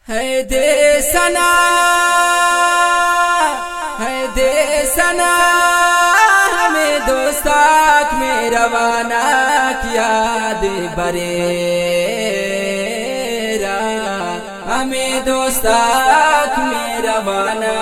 है दे सना, है दे सना, हमें दोस्ताक में रवाना किया दे बरेरा, हमें दोस्ताक में रवाना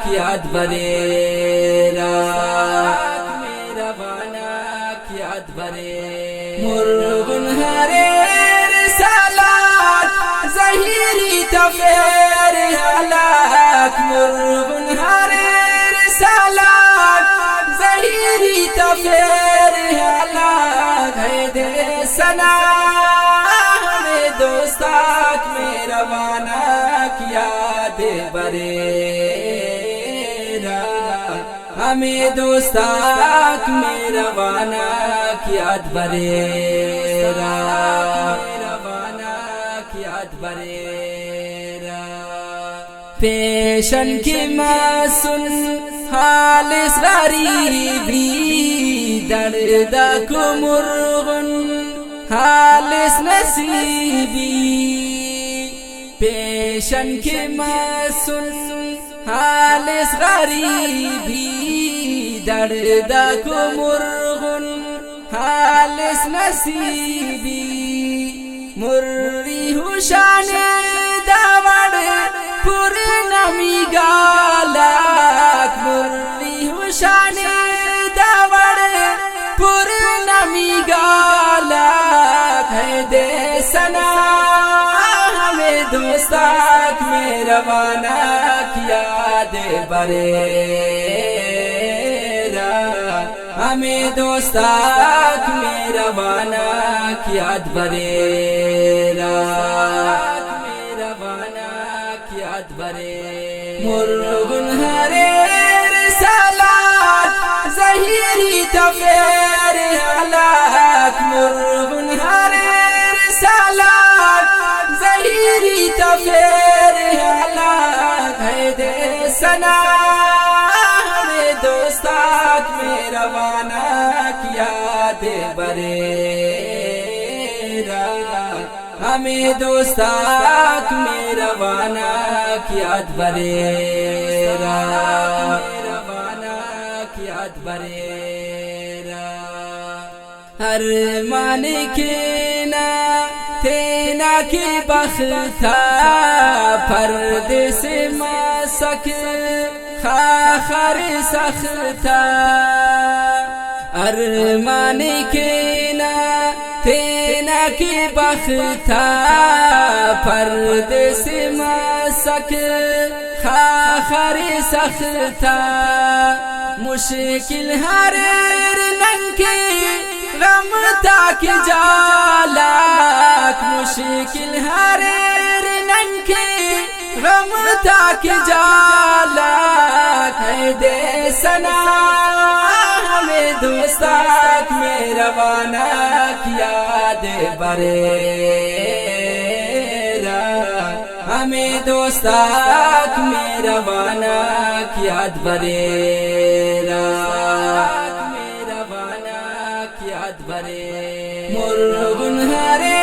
किया दे बरेरा, रवाना किया दे बरेरा। मुर्गुन हरे ज़हीरी तफेर हलाक, मुर्गुन हरे रिसालत ज़हीरी तफेर हलाक, है दे सना, हमें दोस्ताक में रवाना किया दे बरेरा, हमें दोस्ताक में रवाना किया दे बरेरा, बरेरा। पेशन की मासून हालिस गरीबी, दर्द को मुर्गुन हालिस नसीबी, पेशन की मासून हालिस गरीबी, दर्द को मुर्गुन हालिस नसीबी, मुर्री हुशाने दावड़ पूर्णमी गालाक, मुर्री हुशाने दावड़ पूर्णमी गालाक, है दे सना, हमें दोस्ताक में रवाना किया दे बरेरा, हमें दोस्ताक में रवाना किया दे बरेरा, रवाना किया दे बरेरा। मुर्गुन हरे रिसालत ज़हीरी तफेर हलाक, मुर्गुन हरे रिसालत ज़हीरी तफेर हलाक, है दे सना, हमें दोस्ताक में रवाना किया दे बरेरा, हमें दोस्ताक में रवाना किया दे बरेरा, रवाना किया दे बरेरा। हर माने के ना तेना के बख्ता, परदेस मासक खाखर सख्ता, अरमान के ना तेना के बख्ता, परदेस मासक खाखर सख्ता, मुश्किल हर नंके गम ताक जालाक, मुश्किल हर नंके गम ताक जालाक, है दे सना, हमें दोस्ताक में रवाना किया दे बरेरा, हमें दोस्ताक में रवाना किया दे बरेरा, रवाना किया दे बरेरा। मुर्गुन हरे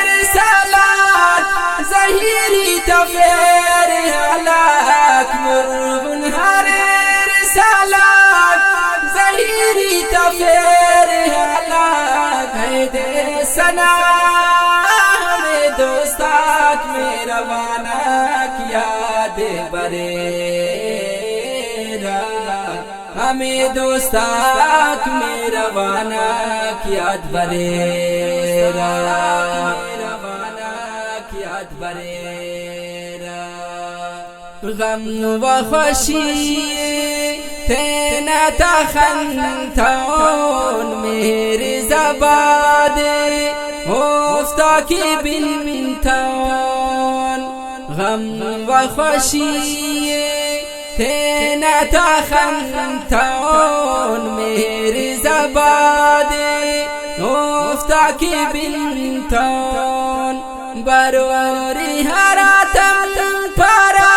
रिसालत ज़हीरी तफेर हलाक, मुर्गुन हरे रिसालत ज़हीरी तफेर हलाक, है दे सना, हमें दोस्ताक में रवाना किया दे बरेरा, हमें दोस्ताक में रवाना किया दे बरेरा, रवाना किया दे बरेरा। गम व खुशी तेना तखंतौन मेरे ज़बादे मुफ्ता की बिनतौन, गम व खुशी तेना तखंतौन मेरे ज़बादे मुफ्ता की बिनतौन, बरोरी हरातम परा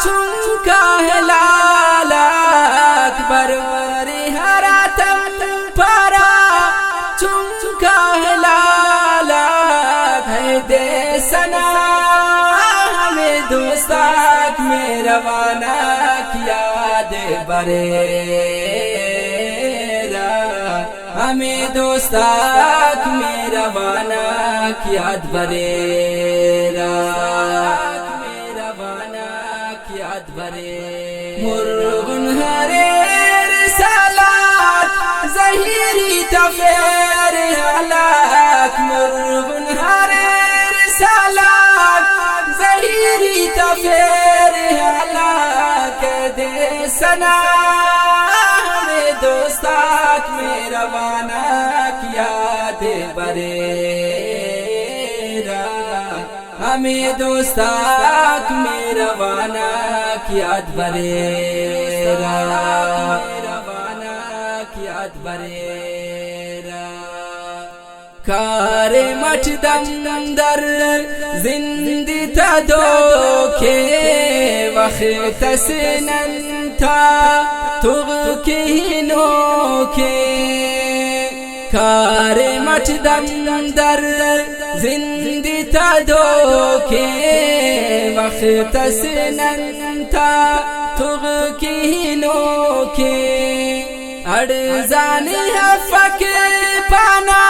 चुनका है लालाक, बरोरी हरातम परा चुनका है लालाक, है दे सना, में रवाना किया दे बरेरा, हमें दोस्ताक में रवाना किया दे बरेरा, मुर्गुन हरे रिसालत ज़हीरी तफेर हलाक, मुर्गुन हरे रिसालत ज़हीरी तफेर हलाक दे सना, हमें दोस्ताक में रवाना किया दे बरेरा, हमें दोस्ताक में रवाना किया दे बरेरा, रवाना किया दे बरेरा। कार मठ दम दर जिंदी था धोखे, वक्त सनन था तुग के नोखे, कार मठ दम दर जिंदी था धोखे, वक्त सनन था तुग के नोखे, अड़जानी हफक पाना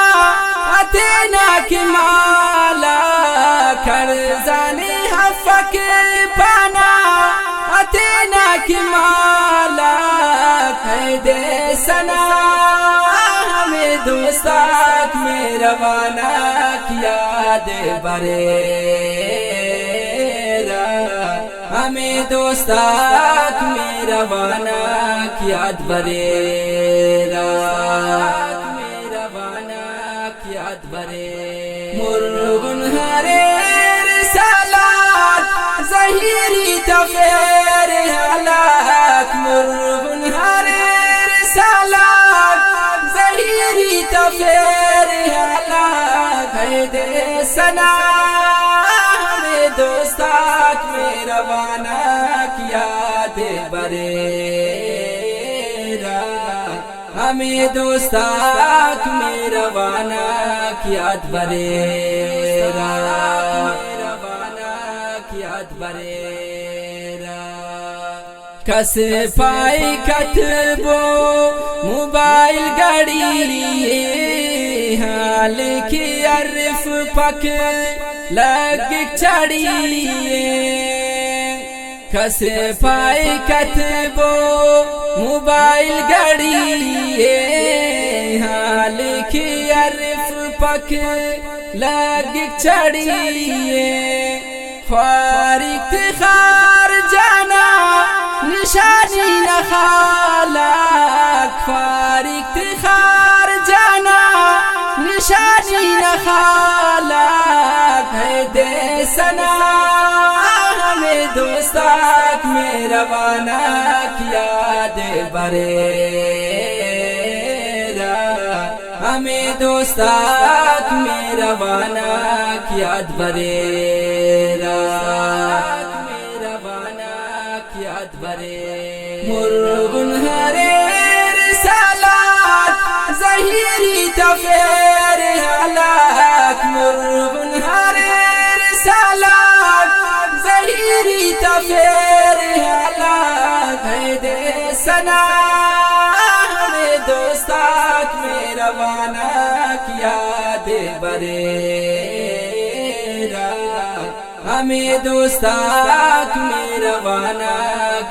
अतेना की माला, खरजानी हफक पाना अतेना की माला, है दे सना, हमें दोस्ताक में रवाना किया दे बरेरा, हमें दोस्ताक में रवाना किया दे बरेरा, मुर्गुन हरे रिसालत ज़हीरी तफेर हलाक, मुर्गुन हरे रिसालत ज़हीरी तफेर हलाक, है दे सना, हमें दोस्ताक में रवाना किया दे बरेरा, हमें दोस्ताक में रवाना किया दे बरेरा, रवाना किया दे बरेरा। कस पाई कतबो मोबाइल गड़ी, हाल की अर्फ पक लग चढ़ी, कस पाई कतबो मोबाइल गड़ी, हाल की अर्फ पक लग चढ़ी, ख्वार इफ्तिखार जाना निशानी न खालाक, ख्वार इफ्तिखार जाना निशानी न खालाक, है दे सना, हमें दोस्ताक में रवाना किया दे बरेरा, हमें दोस्ताक में रवाना किया दे बरेरा, मुर्गुन हरे रिसालत ज़हीरी तफेर हलाक, मुर्गुन हरे रिसालत ज़हीरी तफेर हलाक, है दे सना, हमें दोस्ताक में रवाना किया दे बरेरा, हमें दोस्ताक में रवाना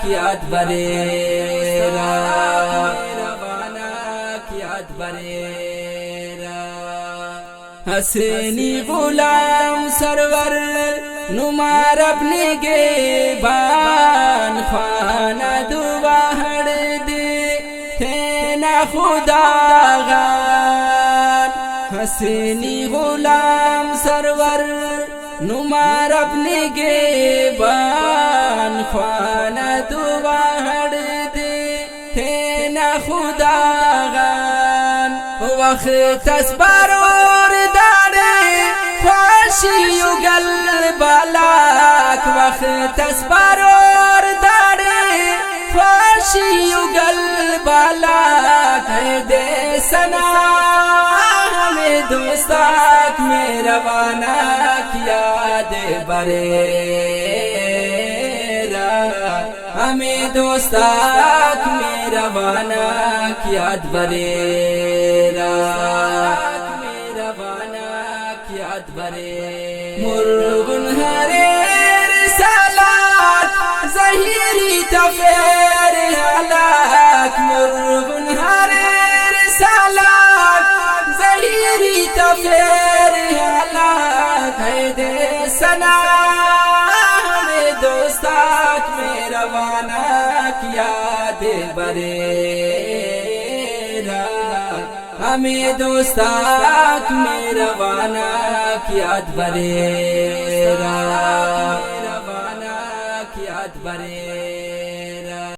किया दे बरेरा, रवाना किया दे बरेरा। हसनी गुलाम सरवर नुमार अपने गे बान, खाना दुआ हड़ दे थे ना खुदा गान, हसनी गुलाम सरवर नुमार अपने गे बान, खाना दुआ हड़ दे थे ना खुदा गान, वक्त अस्बारोर दाड़े ख्वाशी युगल बालाक, वक्त अस्बारोर दाड़े ख्वाशी युगल बालाक, है दे सना, हमें दोस्ताक में रवाना किया दे बरेरा, हमें दोस्ताक में रवाना किया बरेरा, मुर्गुन हरे रिसालत ज़हीरी तफेर हलाक, मुर्गुन हरे रिसालत ज़हीरी तफेर हलाक, है दे सना हमें दोस्ताक में रवाना किया दे बरेरा, हमें दोस्ताक में रवाना किया बरेरा।